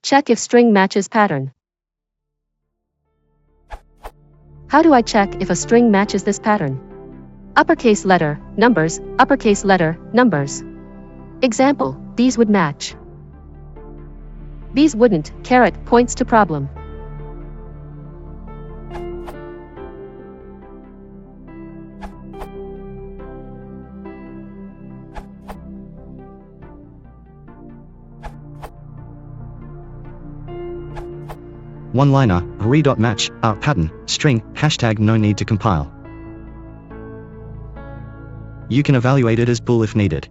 Check if string matches pattern. How do I check if a string matches this pattern? Uppercase letter, numbers, uppercase letter, numbers. Example, these would match. These wouldn't, caret points to problem. One-liner, re.match, pattern, string, hashtag no need to compile. You can evaluate it as bool if needed.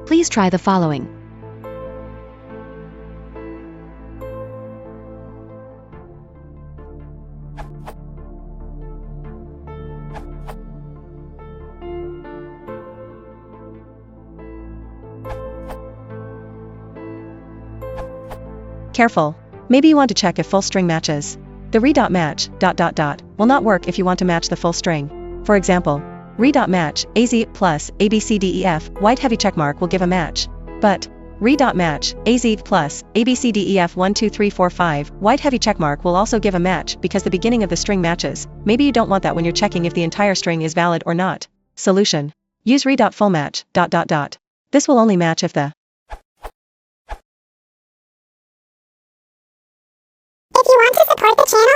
Please try the following. Careful. Maybe you want to check if full string matches. The re.match, ... will not work if you want to match the full string. For example, re.match, AZ plus ABCDEF, white heavy checkmark will give a match. But re.match, AZ plus ABCDEF 1 2 3 4 5, white heavy checkmark will also give a match because the beginning of the string matches. Maybe you don't want that when you're checking if the entire string is valid or not. Solution. Use re.fullmatch, ... This will only match if the If you want to support the channel,